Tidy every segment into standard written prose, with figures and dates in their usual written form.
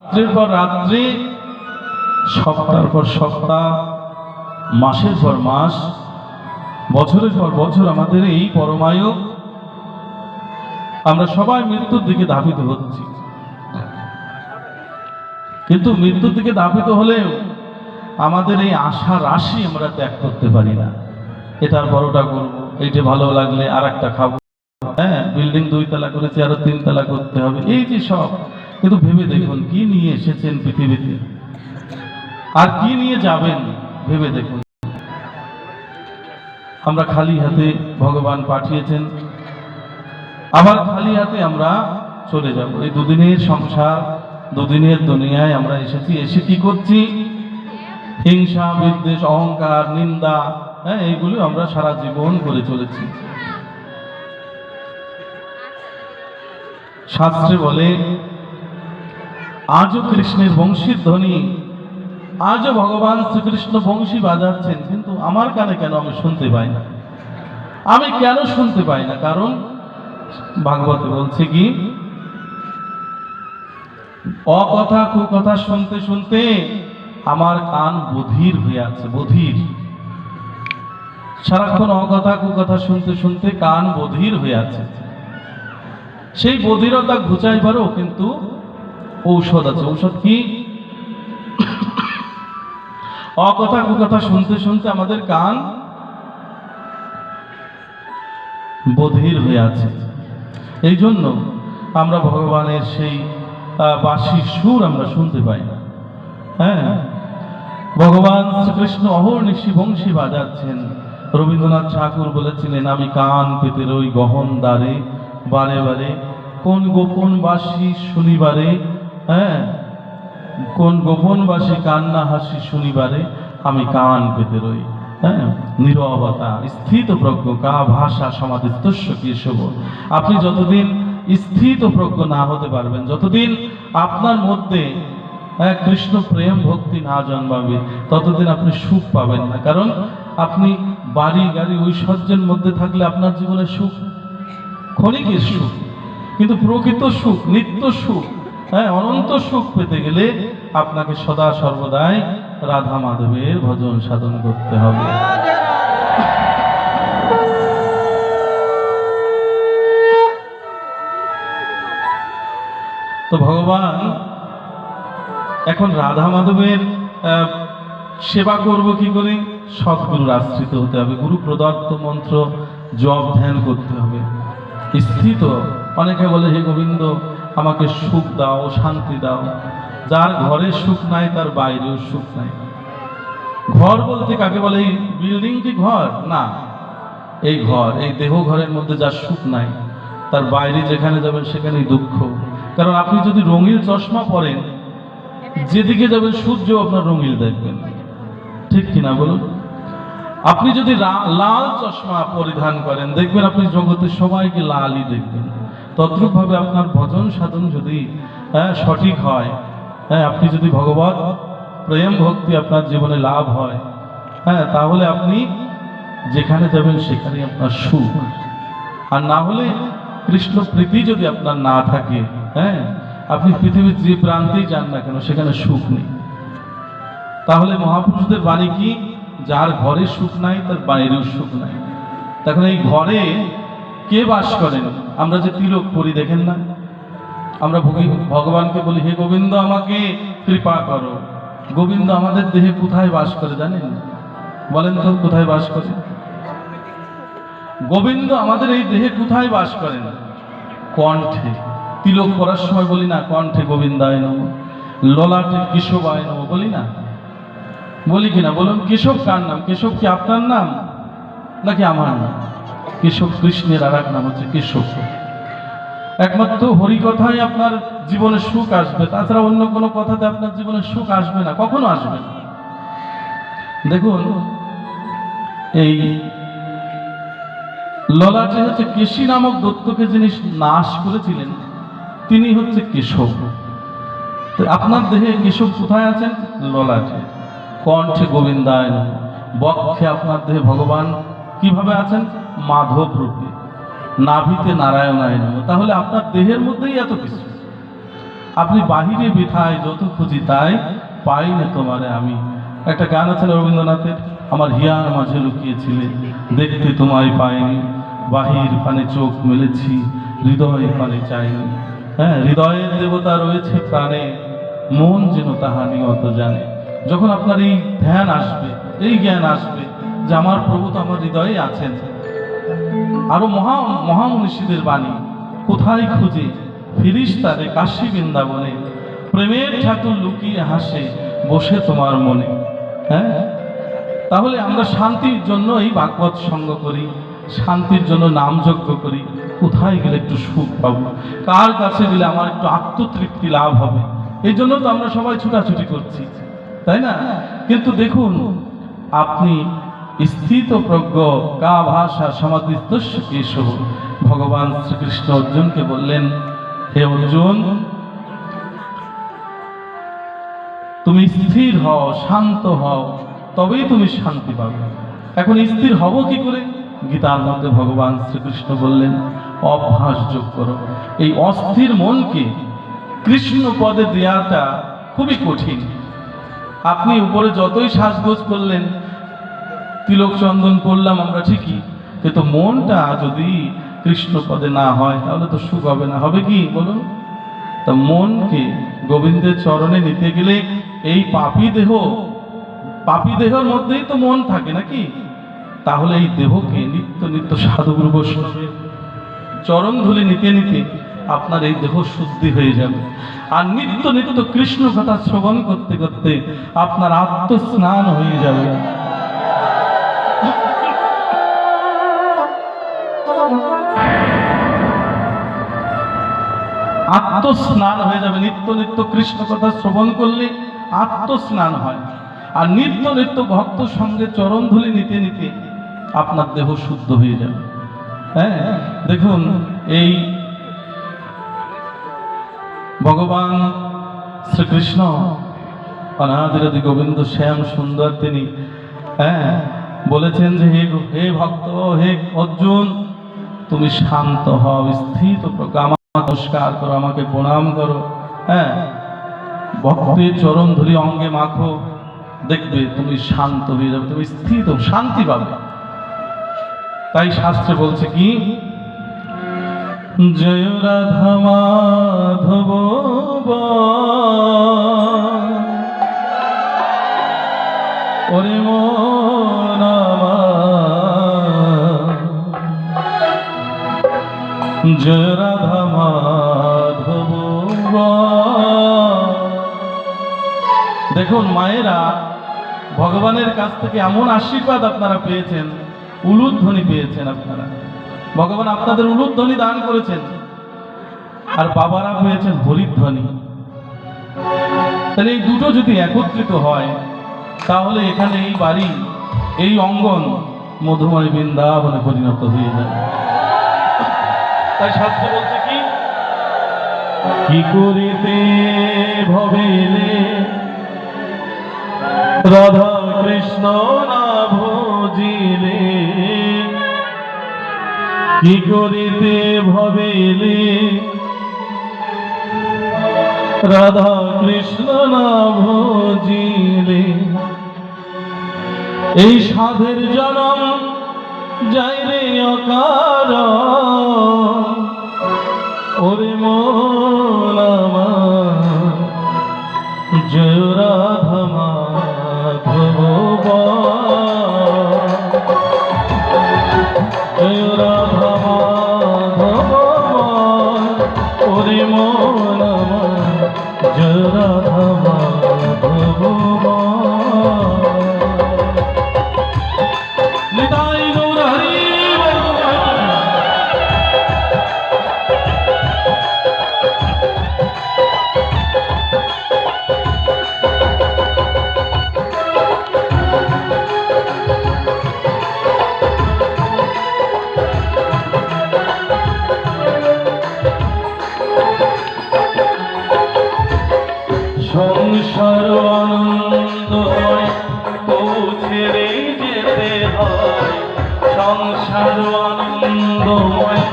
রাত্রির পর রাত্রি, সপ্তাহের পর সপ্তাহ, মাসের পর মাস, বছরের পর বছর আমাদের এই পরমায়ু আমরা সবাই মৃত্যুর দিকে ধাবিত হচ্ছি। কিন্তু মৃত্যুর দিকে ধাবিত হলেও আমাদের এই আশা রাশি আমরা ত্যাগ করতে পারি না। এটার বড়টা করবো, এইটা ভালো লাগলে আর একটা খাবো, হ্যাঁ বিল্ডিং 2 তলা করেছি আরো 3 তলা করতে হবে, এই যে সব। কিন্তু ভেবে দেখুন কি নিয়ে এসেছেন পৃথিবীতে আর কি নিয়ে যাবেন, ভেবে দেখুন। আমরা খালি হাতে ভগবান পাঠিয়েছেন, আবার খালি হাতে আমরা চলে যাব। এই দুদিনের সংসার, দুদিনের দুনিয়ায় আমরা এসেছি, এসে কি করছি? হিংসা, বিদ্বেষ, অহংকার, নিন্দা, হ্যাঁ এইগুলো আমরা সারা জীবন করে চলেছি। শাস্ত্রে বলে আজও কৃষ্ণের বংশীর ধ্বনি, আজও ভগবান শ্রীকৃষ্ণ বংশী বাজাচ্ছেন, কিন্তু আমার কানে কেন আমি শুনতে পাই না? আমি কেন শুনতে পাই না? কারণ ভাগবতে বলছে কি, অকথা কুকথা শুনতে শুনতে আমার কান বধির হয়ে আছে। বধির, সারাক্ষণ অকথা কুকথা শুনতে শুনতে কান বধির হয়ে আছে। সেই বধিরতা ঘুচাইবারও কিন্তু ঔষধ আছে। ঔষধ কি? অকথা কুকথা শুনতে শুনতে আমাদের কান বধির হয়ে আছে। এই জন্য আমরা ভগবানের সেই বাঁশি সুর আমরা শুনতে পাই না। হ্যাঁ, ভগবান শ্রীকৃষ্ণ অহর্নিশি বংশী বাজাচ্ছেন। রবীন্দ্রনাথ ঠাকুর বলেছিলেন, আমি কান পেতে রই গহন দ্বারে, বারে বারে কোন গোপন বাঁশি শুনিবারে, হ্যাঁ কোন গোপন বাঁশি কান্না হাসি শুনিবারে, আমি কান পেতে রই। হ্যাঁ, নীরবতা স্থিত প্রজ্ঞ কা ভাষা সমাধিস্তস্য কেশব। আপনি যতদিন স্থিত প্রজ্ঞ না হতে পারবেন, যতদিন আপনার মধ্যে কৃষ্ণ প্রেম ভক্তি না জন্মাবে, ততদিন আপনি সুখ পাবেন না। কারণ আপনি বাড়ি গাড়ি ঐশ্বর্যের মধ্যে থাকলে আপনার জীবনে সুখ ক্ষণিকের সুখ, কিন্তু প্রকৃত সুখ, নিত্য সুখ, হ্যাঁ অনন্ত সুখ পেতে গেলে আপনাকে সদা সর্বদাই রাধা মাধবের ভজন সাধন করতে হবে। তো ভগবান এখন রাধা মাধবের সেবা করব কি করে? সৎগুরুর আশ্রিত হতে হবে, গুরু প্রদত্ত মন্ত্র জপ ধ্যান করতে হবে। স্থিত, অনেকে বলে হে গোবিন্দ আমাকে সুখ দাও, শান্তি দাও। যার ঘরে সুখ নাই তার বাইরেও সুখ নাই। ঘর বলতে কাকে বলে? এই বিল্ডিং কি ঘর? না, এই ঘর, এই দেহ ঘরের মধ্যে যার সুখ নাই, তার বাইরে যেখানে যাবেন সেখানেই দুঃখ। কারণ আপনি যদি রঙিন চশমা পরেন, যেদিকে যাবেন সূর্য আপনার রঙিন দেখবেন, ঠিক কিনা বলুন? আপনি যদি লাল চশমা পরিধান করেন, দেখবেন আপনি জগতের সবাইকে লালই দেখবেন। তদ্রূপ ভাবে আপনার ভজন সাধন যদি সঠিক হয়, হ্যাঁ আপনি যদি ভগবত প্রেম ভক্তি আপনার জীবনে লাভ হয়, হ্যাঁ তাহলে আপনি যেখানে যাবেন সেখানে আপনার সুখ। আর না হলে কৃষ্ণ প্রীতি যদি আপনার না থাকে, হ্যাঁ আপনি পৃথিবীর যে প্রান্তেই যান না কেন সেখানে সুখ নেই। তাহলে মহাপুরুষদের বাণী কি? যার ঘরে সুখ নাই তার বাইরেও সুখ নাই। তখন এই ঘরে কে বাস করেন? আমরা যে তিলক পরি দেখেন না, আমরা ভগবানকে বলি হে গোবিন্দ আমাকে কৃপা করো। গোবিন্দ আমাদের দেহে কোথায় বাস করে জানেন? বলেন তো কোথায় বাস করে? গোবিন্দ আমাদের এই দেহে কোথায় বাস করেন? কণ্ঠে। তিলক পরার সময় বলি না কণ্ঠে গোবিন্দায় নমঃ, ললাটে কেশবায় নমঃ বলি না? বলি কিনা বলুন? কেশব কার নাম? কেশব কি আপনার নাম নাকি আমার নাম? কেশব কৃষ্ণের আর এক নাম হচ্ছে কেশব। একমাত্র হরি কথাই আপনার জীবনে সুখ আসবে, তাছাড়া অন্য কোনো কথাতে আপনার জীবনে সুখ আসবে না, কখনো আসবে না। দেখুন এই ললাটে হচ্ছে কেশী নামক দৈত্যকে যিনি নাশ করেছিলেন তিনি হচ্ছে কেশব। আপনার দেহে কেশব কোথায় আছেন? ললাটে। কণ্ঠে গোবিন্দায় নমঃ। বক্ষে আপনার দেহে ভগবান কিভাবে আছেন? মাধব রূপে। নাভিতে নারায়ণায় নমঃ। তাহলে আপনার দেহের মধ্যেই এত কিছু। আপনি বাহিরে বিথায় যত খুঁজি তাই পাই না তোমারে আমি। একটা গান আছে রবীন্দ্রনাথের, আমার হিয়ার মাঝে লুকিয়েছিলে, দেখতে তোমায় পাইনি, বাহির পানে চোখ মেলেছি, হৃদয় পানে চাইনি। হ্যাঁ, হৃদয়ের দেবতা রয়েছে প্রাণে, মন যেন তাহা নিয়ত জানে। যখন আপনার এই ধ্যান আসবে, এই জ্ঞান আসবে যে আমার প্রভু তো আমার হৃদয়ে আছেন। আরো মহামনীষীদের বাণী, কোথায় খুঁজে ফিরিস্তারে কাশী বৃন্দাবনে, প্রেমের ঠাকুর লুকিয়ে হাসে বসে তোমার মনে। হ্যাঁ, তাহলে আমরা শান্তির জন্য এই ভাগবত সঙ্গ করি, শান্তির জন্য নামযজ্ঞ করি। কোথায় গেলে একটু সুখ পাবো, কার কাছে গেলে আমার একটু আত্মতৃপ্তি লাভ হবে, এই জন্য তো আমরা সবাই ছুটাছুটি করছি, তাই না? কিন্তু দেখুন, আপনি স্থিত প্রজ্ঞ কা ভাষা সমাধিস্থস্য কেশব, ভগবান শ্রীকৃষ্ণ অর্জুনকে বললেন, হে অর্জুন, তুমি স্থির হও, শান্ত হও, তবেই তুমি শান্তি পাবে। এখন স্থির হব কি করে? গীতার মধ্যে ভগবান শ্রীকৃষ্ণ বললেন, অভ্যাস যোগ করো। এই অস্থির মনকে কৃষ্ণ পদে দেওয়াটা খুবই কঠিন। আপনি উপরে যতই সাজগোজ করলেন, তিলক চন্দন করলাম আমরা ঠিকই, কিন্তু মনটা যদি কৃষ্ণ পদে না হয় তাহলে তো সুখ হবে না। হবে কি বলুন? তা মনকে গোবিন্দের চরণে নিতে গেলে এই পাপী দেহের মধ্যেই তো মন থাকে নাকি? তাহলে এই দেহকে নিত্য নিত্য সাধুগুরু বৈষ্ণবের চরণ ধুলি নিতে নিতে আপনার এই দেহ শুদ্ধি হয়ে যাবে। আর নিত্য নিত্য কৃষ্ণ কথা শ্রবণ করতে করতে আপনার আত্মস্নান হয়ে যাবে। আত্মস্নান হয়ে যাবে। নিত্য নিত্য কৃষ্ণ কথা শ্রবণ করলে আত্মস্নান হয়। আর নিত্য নিত্য ভক্ত সঙ্গে চরণ ধুলি নিতে নিতে আপনার দেহ শুদ্ধ হয়ে যাবে। হ্যাঁ, দেখুন, এই ভগবান শ্রীকৃষ্ণ অনাদিরাদি গোবিন্দ শ্যাম সুন্দর, তিনি বলেছেন যে হে ভক্ত, হে অর্জুন, তুমি শান্ত হও, স্থিত প্রজ্ঞ, আমাকে নমস্কার করো, আমাকে প্রণাম করো। হ্যাঁ, ভক্তের চরণ ধুলি অঙ্গে মাখো, দেখবে তুমি শান্ত হয়ে যাবে, তুমি স্থিত শান্তি পাবে। তাই শাস্ত্রে বলছে কি, জয় রাধা মাধব ওরে মন আমার, জয় রাধা মাধব। দেখুন মায়েরা, ভগবানের কাছ থেকে এমন আশীর্বাদ আপনারা পেয়েছেন, উলুধ্বনি পেয়েছেন আপনারা, ভগবান আপনাদের উলুধ্বনি দান করেছেন। আর বাবারা পেয়েছেন হরিধ্বনি। তাহলে এই দুটো যদি একত্রিত হয় তাহলে এখানে এই বাড়ি, এই অঙ্গন মধুময় বৃন্দাবনে পরিণত হয়ে যাবে। তাই শাস্ত্র বলছে কি করিতে ভবেলে রাধা কৃষ্ণ না ভজিলে, কি করিতে ভবেলে রাধা কৃষ্ণ না ভজিলে, এই সাধের জনম যাই রে অকারণ, ওরে মন আমার জয় রাধা মাধব, জয় রাধা মাধব, ওরে মন আমার জয় রাধা মাধব। নিতাই গৌর হরি সংসার আনন্দময় পৌঁছেরে যেতে হয়, সংসার আনন্দময়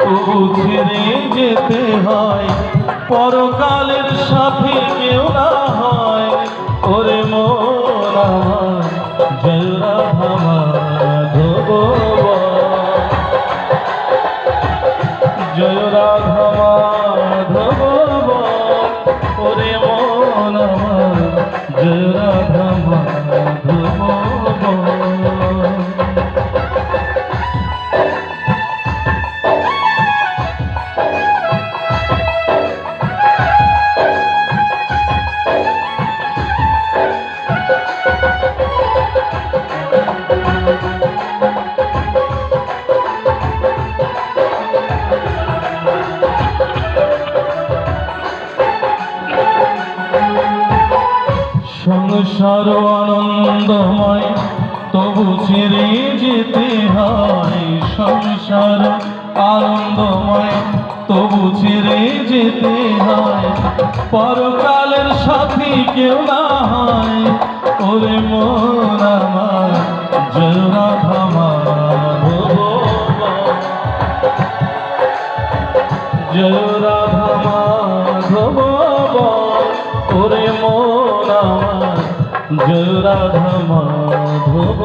পৌঁছেরে যেতে হয়, পরকালের সাথে কেউ না হয় ওরে মন আমার জয় রাধা মাধব জয় রাধা মাধব ওরে মন আমার জয় রাধা মাধব। সংসার আনন্দময় তবু ছেড়ে যেতে হয়, সংসার আনন্দময় তবু ছেড়ে যেতে হয়, পরকালের সাথী কেউ না হয় ওরে মন আমার জয় রাধা মাধব জয় রাধা মাধব ওরে মন আমার জয় রাধা মাধব।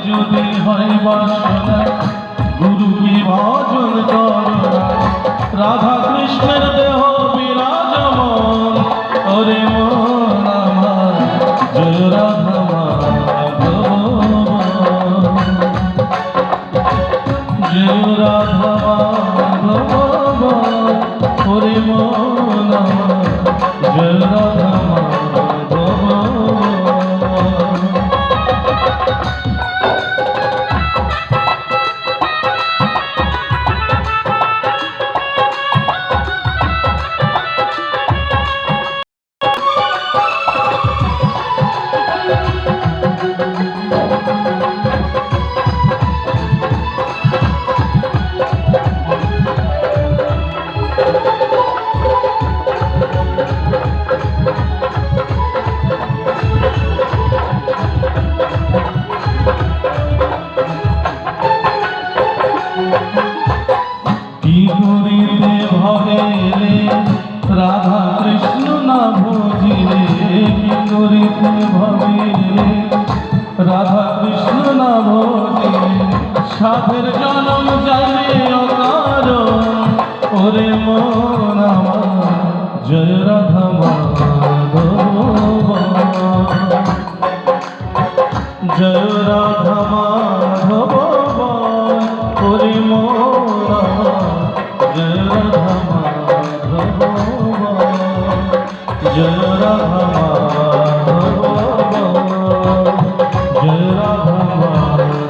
যদি হয় বাসনা গুরু কি ভজন করনা, রাধা কৃষ্ণের দেহ বিরাজমান ওরে মন আমার জয় রাধা মাধব জয় রাধা মাধব ওরে মন আমার জয় রাধা মাধব। রাধা কৃষ্ণ না ভজিলে কি করিতে ভাবিলে, রাধা কৃষ্ণ না ভজিলে সাধের জনম যাইবে অকারণ ওরে মন আমার জয় রাধা মাধব জয় রাধা মাধব ওরে মন আমার জয় রাধা মাধব জয় রাধা মাধব জয় রাধা মাধব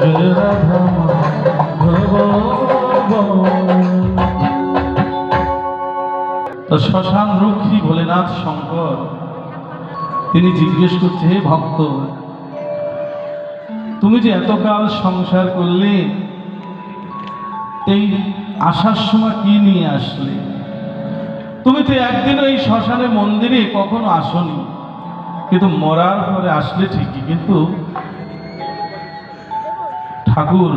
জয় রাধা মাধব। তো শ্মশান রক্ষী ভোলেনাথ শঙ্কর তিনি জিজ্ঞেস করছে, হে ভক্ত তুমি যে এতকাল সংসার করলে এই আসার সময় কি নিয়ে আসলে? তুমি তো একদিন এই শ্মশানে মন্দিরে কখনো আসনি, কিন্তু মরার পরে আসলে ঠিকই, কিন্তু ঠাকুর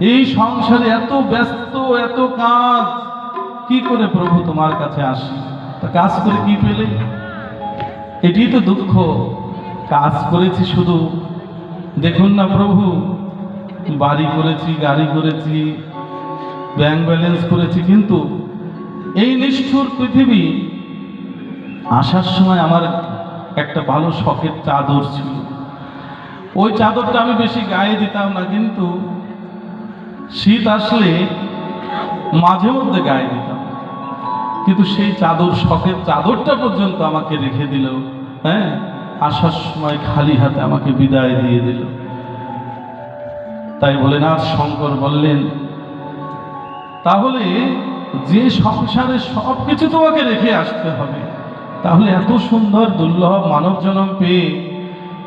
এই সংসারে এত ব্যস্ত এত কাজ, কি করে প্রভু তোমার কাছে আসি? তা কাজ করে কি পেলে? এটি তো দুঃখ। কাজ করেছি শুধু, দেখুন না প্রভু, বাড়ি করেছি, গাড়ি করেছি, ব্যাংক ব্যালেন্স করেছি, কিন্তু এই নিষ্ঠুর পৃথিবী আসার সময় আমার একটা ভালো শখের চাদর ছিল। ওই চাদরটা আমি বেশি গায়ে দিতাম না, কিন্তু শীত আসলে মাঝে মধ্যে গায়ে দিতাম। কিন্তু সেই চাদর, শখের চাদরটা পর্যন্ত আমাকে রেখে দিল। হ্যাঁ, আসার সময় খালি হাতে আমাকে বিদায় দিয়ে দিল। তাই ভোলেনাথ শঙ্কর বললেন, তাহলে যে সংসারে সব কিছু তোমাকে রেখে আসতে হবে, তাহলে এত সুন্দর দুর্লভ মানব জন্ম পেয়ে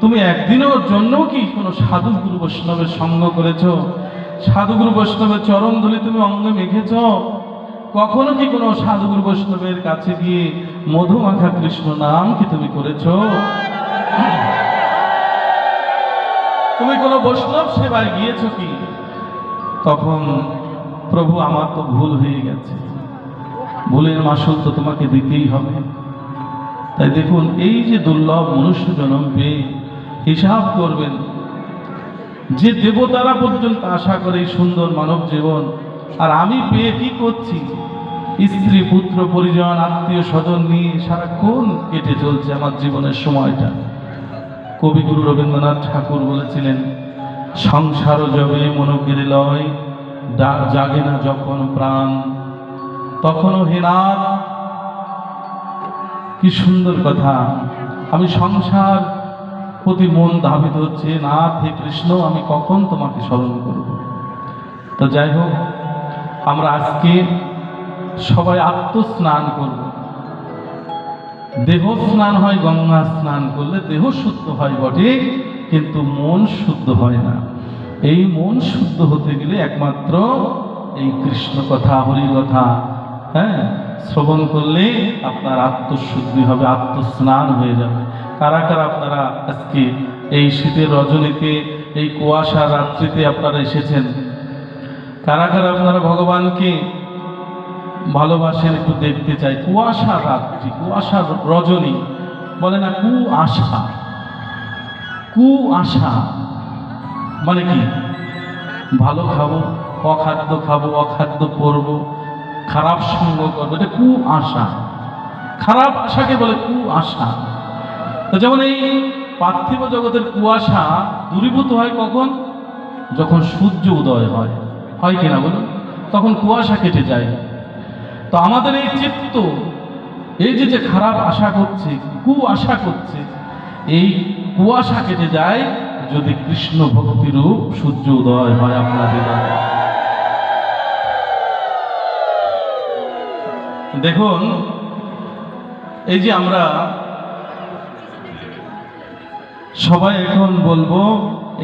তুমি একদিনের জন্য কি কোনো সাধু গুরু বৈষ্ণবের সঙ্গ করেছ? সাধু গুরু বৈষ্ণবের চরণ ধুলি তুমি অঙ্গে মেখেছ? কখনো কি কোনো সাধু গুরু বৈষ্ণবের কাছে গিয়ে মধুমাখা কৃষ্ণ নাম কি তুমি করেছ? তুমি কোনো বৈষ্ণব সেবায় গিয়েছ কি? তখন প্রভু, আমার তো ভুল হয়ে গেছে, ভুলের মাসুল তো তোমাকে দিতেই হবে। তাই দেখুন, এই যে দুর্লভ মনুষ্য জন্ম পেয়ে হিসাব করবেন, যে দেবতারা পর্যন্ত আশা করে এই সুন্দর মানব জীবন, আর আমি পেয়ে কি করছি? স্ত্রী, পুত্র, পরিজন, আত্মীয় স্বজন নিয়ে সারাক্ষণ কেটে চলছে আমার জীবনের সময়টা। কবিগুরু রবীন্দ্রনাথ ঠাকুর বলেছিলেন, সংসার জবে মনকের লয়, জাগে না যখন প্রাণ, তখনও হেনাথ। কি সুন্দর কথা! আমি সংসার প্রতি মন ধাবিত হচ্ছে, নাথ হে কৃষ্ণ, আমি কখন তোমাকে স্মরণ করব? তো যাই হোক, আমরা আজকে সবাই আত্মস্নান করব। দেহ স্নান হয় গঙ্গা স্নান করলে, দেহ শুদ্ধ হয় বটে, কিন্তু মন শুদ্ধ হয় না। এই মন শুদ্ধ হতে গেলে একমাত্র এই কৃষ্ণ কথা, হরি কথা, হ্যাঁ, শ্রবণ করলে আপনার আত্মশুদ্ধি হবে, আত্মস্নান হয়ে যাবে। কারা কারা আপনারা আজকে এই শীতের রজনীতে, এই কুয়াশার রাত্রিতে আপনারা এসেছেন? কারা কারা আপনারা ভগবানকে ভালোবাসেন? একটু দেখতে চাই। কুয়াশার রাত্রি, কুয়াশার রজনী, বলে না কুয়াশা। কুয়াশা মানে কি? ভালো খাবো, অখাদ্য খাবো, অখাদ্য পরবো, খারাপ সঙ্গ করবো, এটা কুয়াশা। খারাপ আশাকে বলে কুয়াশা। তো যেমন এই পার্থিব জগতের কুয়াশা দূরীভূত হয় কখন? যখন সূর্য উদয় হয়, হয় কিনা বলুন? তখন কুয়াশা কেটে যায়। তো আমাদের এই চিত্ত, এই যে খারাপ আশা করছে, কুয়াশা করছে, এই কুয়াশা কেটে যায় যদি কৃষ্ণ ভক্তিরূপ সূর্য উদয় হয় আপনার হৃদয়ে। দেখুন, এই যে আমরা সবাই এখন বলবো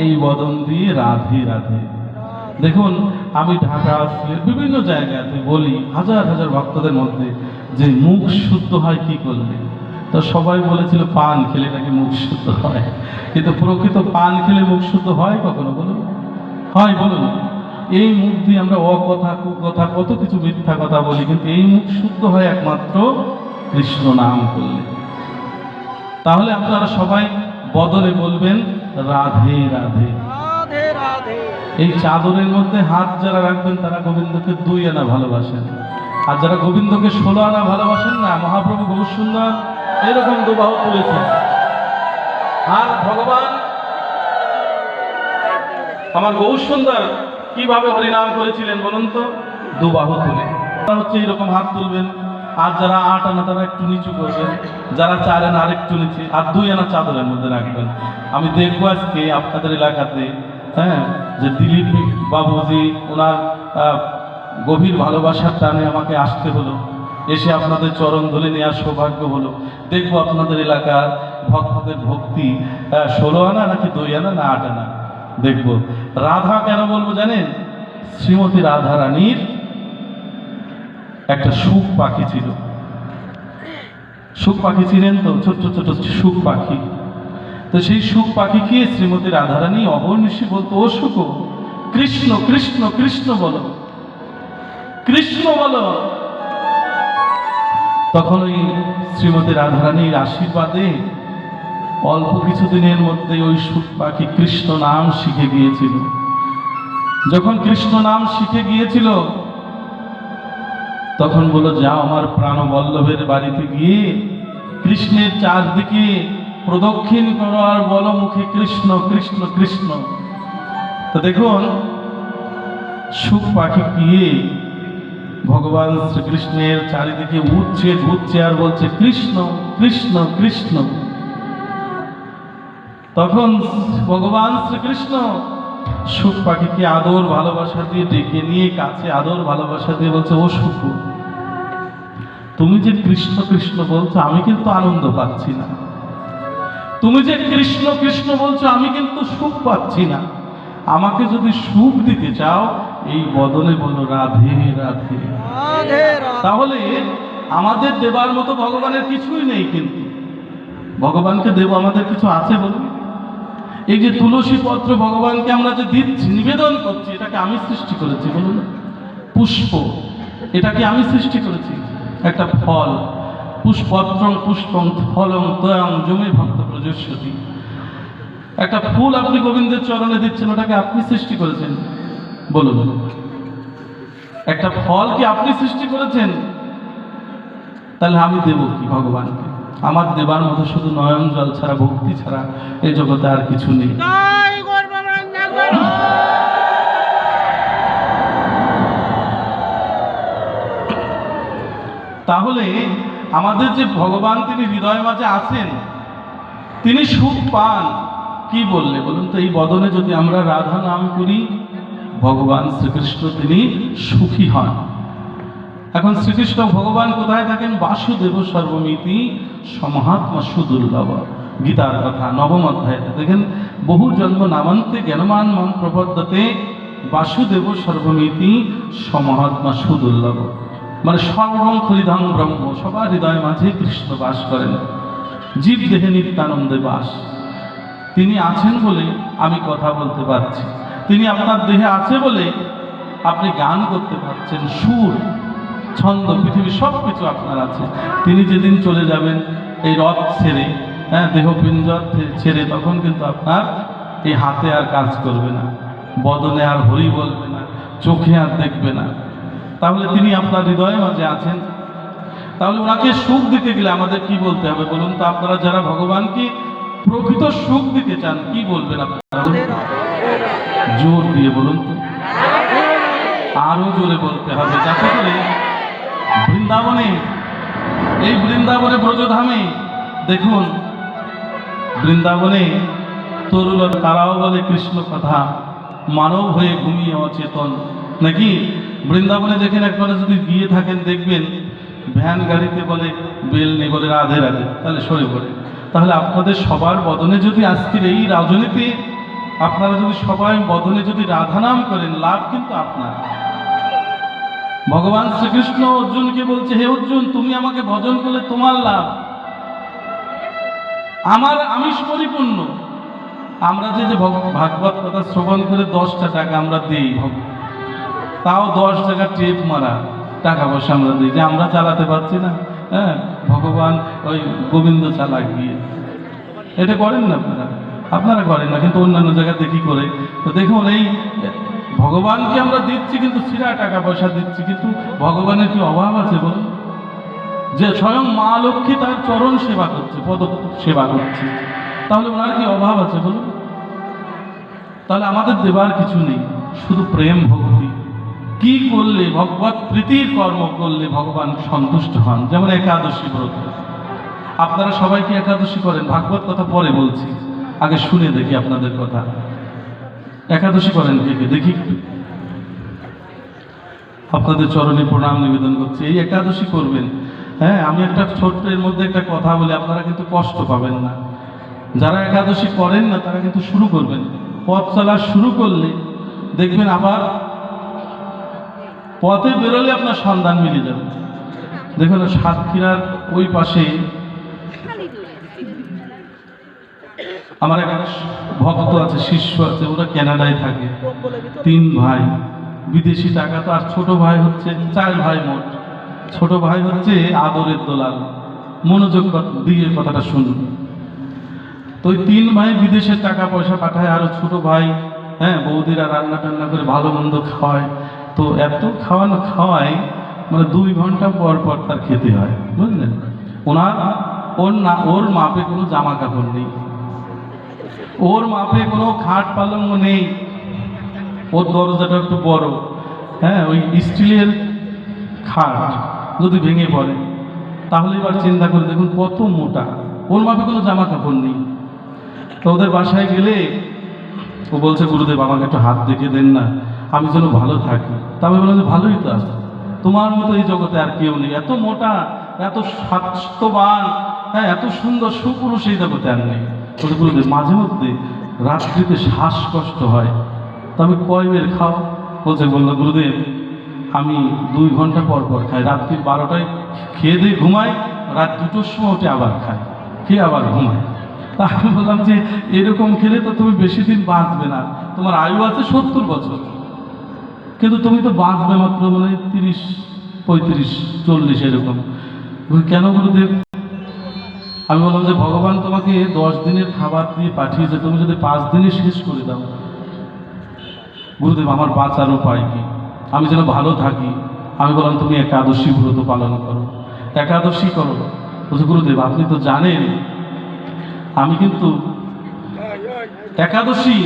এই বদন দিয়ে রাধে রাধে। দেখুন, আমি ঢাকা, বিভিন্ন জায়গাতে বলি হাজার হাজার ভক্তদের মধ্যে যে মুখ শুদ্ধ হয় কি করলে, তো সবাই বলেছিল পান খেলে নাকি মুখ শুদ্ধ হয়। কিন্তু প্রকৃত পান খেলে মুখ শুদ্ধ হয় কখনো বলুন? হয় বলুন? এই মুখ দিয়ে আমরা অকথা, কুকথা, কত কিছু মিথ্যা কথা বলি, কিন্তু এই মুখ শুদ্ধ হয় একমাত্র কৃষ্ণ নাম করলে। তাহলে আপনারা সবাই বদলে বলবেন রাধে রাধে। এই চাদরের মধ্যে হাত যারা রাখবেন তারা গোবিন্দকে 2 আনা ভালোবাসেন, আর যারা গোবিন্দকে 16 আনা ভালোবাসেন না, মহাপ্রভু গৌর সুন্দর এরকম দুবাহু তুলেছেন। আর ভগবান আমার গৌর সুন্দর কিভাবে হরিনাম করেছিলেন বলুন তো? দুবাহু তুলে হচ্ছে এইরকম হাত তুলবেন, আর যারা 8 আনা তারা একটু নিচু করবেন, যারা 4 আনা আরেকটু নিচে, আর 2 আনা চাদরের মধ্যে রাখবেন। আমি দেখবো আজকে আপনাদের এলাকাতে, হ্যাঁ, যে দিলীপ বাবুজি, ওনার গভীর ভালোবাসার টানে আমাকে আসতে হলো, এসে আপনাদের চরণ ধরে নেওয়ার সৌভাগ্য হলো। দেখবো আপনাদের এলাকার ভক্তদের ভক্তি 16 আনা নাকি 2 আনা না 8 আনা দেখবো। রাধা কেন বলবো জানেন? শ্রীমতী রাধা রানীর একটা সুখ পাখি ছিল। সুখ পাখি ছিলেন তো, ছোট্ট ছোট সুখ পাখি। তো সেই সুখ পাখিকে শ্রীমতী রাধারানী অহর্নিশি বলতো, ও সুখ, কৃষ্ণ কৃষ্ণ কৃষ্ণ বলো, কৃষ্ণ বলো। তখন ওই শ্রীমতী রাধারানীর আশীর্বাদে অল্প কিছুদিনের মধ্যে ওই সুখ পাখি কৃষ্ণ নাম শিখে গিয়েছিল। যখন কৃষ্ণ নাম শিখে গিয়েছিল তখন বলল, যাও আমার প্রাণবল্লভের বাড়িতে গিয়ে কৃষ্ণের চারদিকে প্রদক্ষিণ করো আর বলো মুখে কৃষ্ণ কৃষ্ণ কৃষ্ণ। তো দেখুন, সুখ পাখি গিয়ে ভগবান শ্রীকৃষ্ণের চারিদিকে উঠছে আর বলছে কৃষ্ণ কৃষ্ণ কৃষ্ণ। তখন ভগবান শ্রীকৃষ্ণ সুখ পাখিকে আদর ভালোবাসা দিয়ে ডেকে নিয়ে কাছে আদর ভালোবাসা দিয়ে বলছে, ও সুখ, তুমি যে কৃষ্ণ কৃষ্ণ বলছো আমি কিন্তু আনন্দ পাচ্ছি না, তুমি যে কৃষ্ণ কৃষ্ণ বলছো আমি কিন্তু সুখ পাচ্ছি না, আমাকে যদি সুখ দিতে চাও এই বদনে বলো রাধে রাধে। তাহলে আমাদের দেবার মতো ভগবানের কিছুই নেই, কিন্তু ভগবানকে দেব আমাদের কিছু আছে বলুন? এই যে তুলসী পত্র ভগবানকে আমরা যে দিচ্ছি, নিবেদন করছি, এটাকে আমি সৃষ্টি করেছি বলুন? পুষ্প, এটাকে আমি সৃষ্টি করেছি। একটা ফল, পুষ্পত্রং পুষ্পং ফলং তয়ং জমি ভক্ত প্রযস্যতি। একটা ফুল আপনি গোবিন্দের চরণে দিচ্ছেন, ওটাকে আপনি সৃষ্টি করেছেন বলুন? একটা ফল কি আপনি সৃষ্টি করেছেন? তাহলে আমি দেব কি ভগবানকে? আমার দেবার মতো শুধু নয়ন জল ছাড়া, ভক্তি ছাড়া এই জগতে আর কিছু নেই। তাহলে আমাদের যে ভগবান, তিনি হৃদয় মাঝে আছেন, তিনি সুখ পান কি বললে বলুন তো? এই বদনে যদি আমরা রাধা নাম করি, ভগবান শ্রীকৃষ্ণ তিনি সুখী হন। এখন শ্রীকৃষ্ণ ভগবান কোথায় থাকেন? বাসুদেব সর্বমিতি সমহাত্মা সুদুর্লভ। গীতার কথা 9ম অধ্যায়ে দেখেন, বহু জন্ম নামান্তে জ্ঞানমান মন প্রপদ্যতে বাসুদেব সর্বমিতি সমহাত্মা সুদুর্লভ। মানে সর্বং খলিদং ব্রহ্ম, সবার হৃদয় মাঝে কৃষ্ণ বাস করেন, জীব দেহে নিত্যানন্দে বাস। তিনি আছেন বলে আমি কথা বলতে পারছি, তিনি আপনার দেহে আছে বলে আপনি গান করতে পারছেন, সুর ছন্দ পৃথিবী সব কিছু আপনার আছে। তিনি যেদিন চলে যাবেন এই রথ ছেড়ে, দেহ পিঞ্জর ছেড়ে, তখন কিন্তু আপনার এই হাতে আর কাজ করবে না, বদনে আর হরি বলবে না, চোখে আর দেখবে না। তাহলে তিনি আপনার হৃদয়ে মাঝে আছেন। তাহলে ওনাকে সুখ দিতে গেলে আমাদের কি বলতে হবে বলুন তো? আপনারা যারা ভগবানকে প্রকৃত সুখ দিতে চান, কি বলবেন আপনারা? জোর দিয়ে বলুন তো, আরো জোরে বলতে হবে, যাতে করে বৃন্দাবনে, এই বৃন্দাবনে ব্রজধামে দেখুন, বৃন্দাবনে তরুণ তারাও বলে কৃষ্ণ কথা, মানব হয়ে ঘুমিয়ে অচেতন, নাকি? বৃন্দাবনে যেখানে একবারে যদি গিয়ে থাকেন দেখবেন ভ্যান গাড়িতে বলে বেল নেই, বলে রাধে রাধে, তাহলে সরে পড়ে। তাহলে আপনাদের সবার বদনে যদি আজকের এই রাজনীতি, আপনারা যদি সবাই বদনে যদি রাধা নাম করেন, লাভ কিন্তু আপনার। ভগবান শ্রীকৃষ্ণ অর্জুনকে বলছে, হে অর্জুন, তুমি আমাকে ভজন করলে তোমার লাভ, আমার আমিষ পরিপূর্ণ। আমরা যে ভাগবত কথা শ্রবণ করে 10টা টাকা আমরা দিই, তাও 10 টাকা টেপ মারা টাকা পয়সা আমরা দিই, যে আমরা চালাতে পারছি না, ভগবান ওই গোবিন্দ চালাক গিয়ে। এটা করেন না আপনারা? আপনারা করেন না, কিন্তু অন্যান্য জায়গায় দেখি করে। তো দেখুন, এই ভগবানকে আমরা দিচ্ছি, কিন্তু ছিঁড়া টাকা পয়সা দিচ্ছি, কিন্তু ভগবানের কি অভাব আছে বলুন? যে স্বয়ং মা লক্ষ্মী তার চরণ সেবা করছে, পদ সেবা করছে, তাহলে ওনার কি অভাব আছে বলুন? তাহলে আমাদের দেবার কিছু নেই, শুধু প্রেম ভক্তি। কি করলে, ভগবত প্রীতির কর্ম করলে ভগবান সন্তুষ্ট হন। যেমন একাদশী ব্রত, আপনারা সবাই কি একাদশী করেন? ভাগবত কথা পরে বলছি, আগে শুনে দেখি আপনাদের কথা। একাদশী করেন কে কে দেখি একটু? আপনাদের চরণে প্রণাম নিবেদন করছি। এই একাদশী করবেন। আমি একটা ছোট্ট এর মধ্যে একটা কথা বলি, আপনারা কিন্তু কষ্ট পাবেন না। যারা একাদশী করেন না তারা কিন্তু শুরু করবেন, পথ চলা শুরু করলে দেখবেন আবার পথে বেরোলে আপনার সন্ধান মিলে যাবে। দেখুন, সাতক্ষীরার ওই পাশে আমার একটা ভক্ত আছে, শিষ্য আছে, ওরা কানাডায় থাকে, 3 ভাই, বিদেশি টাকা তো। আর ছোট ভাই হচ্ছে, 4 ভাই মোট। ছোট ভাই হচ্ছে আদরের দোলাল, মনোযোগ দিয়ে কথাটা শুনুন। তো ওই 3 ভাই বিদেশের টাকা পয়সা পাঠায়, আরো ছোট ভাই বৌদিরা রান্না টান্না করে ভালো মন্দ খাওয়ায়। তো এত খাওয়ায়, মানে 2 ঘন্টা পর পর তার খেতে হয়, বুঝলেন? ওর মাপে কোনো জামা কাপড় নেই, ওর মাপে কোনো খাট পালঙ্ক নেই, ওর দরজাটা একটু বড়, ওই স্টিলের খাট যদি ভেঙে পড়ে, তাহলে এবার চিন্তা করে দেখুন কত মোটা, ওর মাপে কোনো জামা কাপড় নেই। তো ওদের বাসায় গেলে ও বলছে, গুরুদেব আমাকে একটু হাত দেখে দেন না, আমি যেন ভালো থাকি। তা আমি বললাম যে ভালোই তো আছে, তোমার মতো এই জগতে আর কেউ নেই, এত মোটা, এত স্বাস্থ্যবান, হ্যাঁ, এত সুন্দর সুপুরুষ এই জগতে আর নেই। বলছে গুরুদেব মাঝে মধ্যে রাত্রিতে শ্বাসকষ্ট হয়, তা আমি কয় বের খাও? বললো গুরুদেব আমি 2 ঘন্টা পর পর খাই, রাত্রি 12টায় খেয়ে দিয়ে ঘুমাই, রাত 2টোর সময় উঠে আবার খাই, খেয়ে আবার ঘুমাই। তা আমি বললাম যে এরকম খেলে তো তুমি বেশি দিন বাঁচবে না, তোমার আয়ু আছে 70 বছর, কিন্তু তুমি তো বাঁচবে মাত্র মানে 30, 35, 40 এরকম। কেন গুরুদেব? আমি বললাম যে ভগবান তোমাকে 10 দিনের খাবার দিয়ে পাঠিয়েছে, তুমি যদি 5 দিনে শেষ করে দাও। গুরুদেব আমার বাঁচার উপায় কি, আমি যেন ভালো থাকি? আমি বললাম তুমি একাদশী ব্রত পালন করো, একাদশী করো। বলছে গুরুদেব আপনি তো জানেন আমি কিন্তু একাদশী,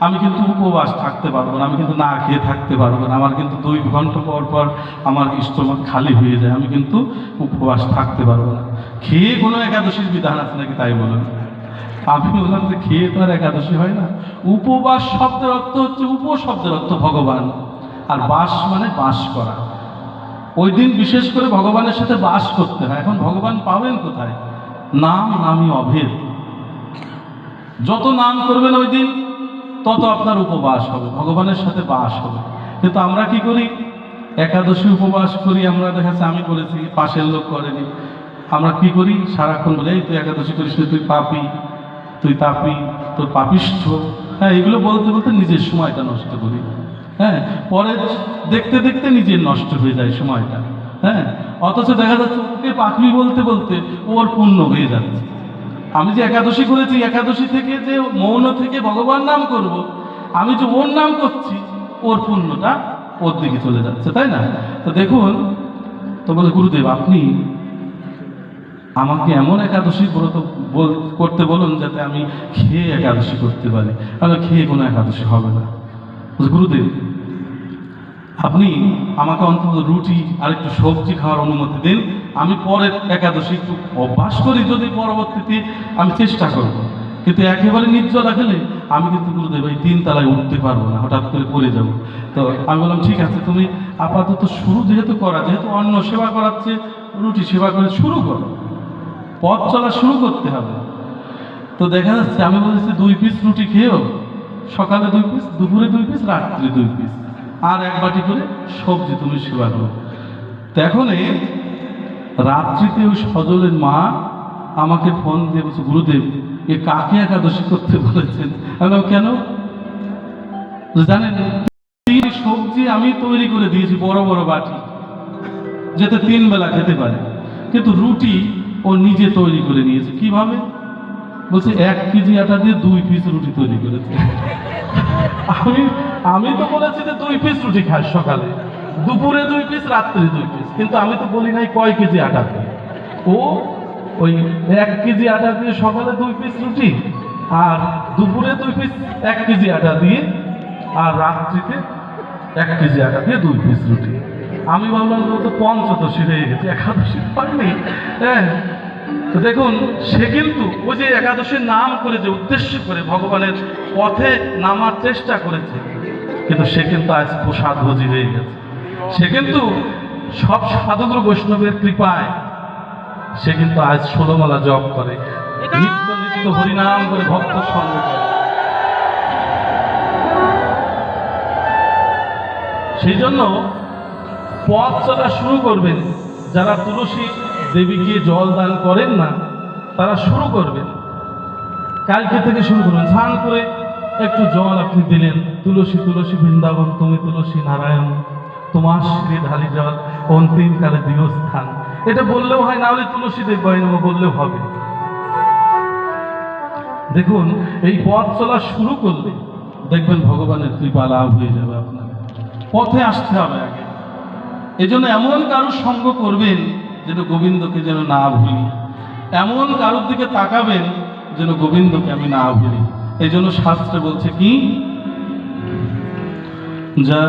আমি কিন্তু উপবাস থাকতে পারবো না, আমি কিন্তু না খেয়ে থাকতে পারবো না, আমার কিন্তু 2 ঘন্টা পর পর আমার স্টোমাক খালি হয়ে যায়, আমি কিন্তু উপবাস থাকতে পারবো না। খেয়ে কোনো একাদশীর বিধান আছে নাকি তাই বলেন? আমি বললাম যে খেয়ে তো আর একাদশী হয় না। উপবাস শব্দের অর্থ হচ্ছে, শব্দের অর্থ ভগবান, আর বাস মানে বাস করা। ওই দিন বিশেষ করে ভগবানের সাথে বাস করতে হয়। এখন ভগবান পাবেন কোথায়? নাম নামই অভেদ। যত নাম করবেন ওই দিন তত আপনার উপবাস হবে, ভগবানের সাথে বাস হবে। কিন্তু আমরা কি করি? একাদশী উপবাস করি, আমরা দেখাচ্ছে আমি করেছি, পাশের লোক করেনি। আমরা কি করি? সারাক্ষণ বলে এই তুই একাদশী করিস, তুই পাপী, তুই তাপী, তোর পাপিষ্ঠ, হ্যাঁ, এগুলো বলতে বলতে নিজের সময়টা নষ্ট করি। হ্যাঁ, পরে দেখতে দেখতে নিজের নষ্ট হয়ে যায় সময়টা। হ্যাঁ, অথচ দেখা যাচ্ছে ওকে পাপী বলতে বলতে ওর পুণ্য হয়ে যাচ্ছে। আমি যে একাদশী করেছি, একাদশী থেকে যে মৌন থেকে ভগবান নাম করব, আমি যে ওর নাম করছি, ওর পুণ্যটা ওর দিকে চলে যাচ্ছে, তাই না? তো দেখুন, তো বলে গুরুদেব আপনি আমাকে এমন একাদশী ব্রত করতে বলুন যাতে আমি খেয়ে একাদশী করতে পারি। আমি খেয়ে কোনো একাদশী হবে না। গুরুদেব আপনি আমাকে অন্তত রুটি আর একটু সবজি খাওয়ার অনুমতি দিন, আমি পরের একাদশী একটু অভ্যাস করি, যদি পরবর্তীতে আমি চেষ্টা করব। কিন্তু একেবারে নির্জলা খেলে আমি কিন্তু গুরুদেব এই 3 তলায় উঠতে পারবো না, হঠাৎ করে পড়ে যাব। তো আমি বললাম ঠিক আছে, তুমি আপাতত শুরু যেহেতু অন্ন সেবা করাচ্ছে, রুটি সেবা করে শুরু করো, পথ চলা শুরু করতে হবে। তো দেখা যাচ্ছে আমি বলেছি 2 পিস রুটি খেয়েও সকালে 2 পিস, দুপুরে 2 পিস, রাত্রে 2 পিস, আর 1 বাটি করে সবজি তুমি সেবা করো। তো এখন রাত্রিতে ওই সজলের মা আমাকে ফোন দিয়ে বলছে গুরুদেব এ কাকে একাদশী করতে বলেছেন? আমি কেন? জানেন, 3 সবজি আমি তৈরি করে দিয়েছি, বড় বড় বাটি, যাতে 3 বেলা খেতে পারে, কিন্তু রুটি ও নিজে তৈরি করে নিয়েছে। কিভাবে? বলছে 1 কেজি আটা দিয়ে 2 পিস রুটি তৈরি করেছে। আমি তো বলেছি যে 2 পিস রুটি খাই সকালে, দুপুরে 2 পিস, রাত্রে 2 পিস, কিন্তু আমি তো বলি নাই কয় কেজি আটা দিয়ে। ও ওই 1 কেজি আটা দিয়ে সকালে 2 পিস রুটি, আর দুপুরে 2 পিস 1 কেজি আটা দিয়ে, আর রাত্রিতে 1 কেজি আটা দিয়ে 2 পিস রুটি। আমি ভাবলাম ও তো পঞ্চদশী হয়ে গেছে, একাদশী হয়নি। হ্যাঁ, তো দেখুন সে কিন্তু ওই যে একাদশীর নাম করে যে উদ্দেশ্য করে ভগবানের পথে নামার চেষ্টা করেছে, কিন্তু সে কিন্তু আজ প্রসাদভোজী হয়ে গেছে। সে কিন্তু সব সাধুগুরু বৈষ্ণবের কৃপায় সে কিন্তু আজ 16 মালা জপ করে, নিত্য নিত্য হরিনাম করে ভক্ত সঙ্গ করে। সেই জন্য পথ চলা শুরু করবেন, যারা তুলসী দেবীকে জল দান করেন না তারা শুরু করবেন, কালকে থেকে শুরু করবেন। স্নান করে একটু জল আপনি দিলেন, তুলসী তুলসী বৃন্দাবন তুমি তুলসী নারায়ণ, তোমার শ্রী ঢালি জল অন্তিম কালে দিও স্থান। এটা বললেও হয়, না হলে তুলসী দেব বললেও হবে। দেখুন এই পথ চলা শুরু করলে দেখবেন ভগবানের কৃপা লাভ হয়ে যাবে আপনার। পথে আসতে হবে আগে, এজন্য এমন কারুর সঙ্গ করবেন যেন গোবিন্দকে যেন না ভুলি, এমন কারুর দিকে তাকাবেন যেন গোবিন্দকে আমি না ভুলি। এই জন্য শাস্ত্রে বলছে কি, যা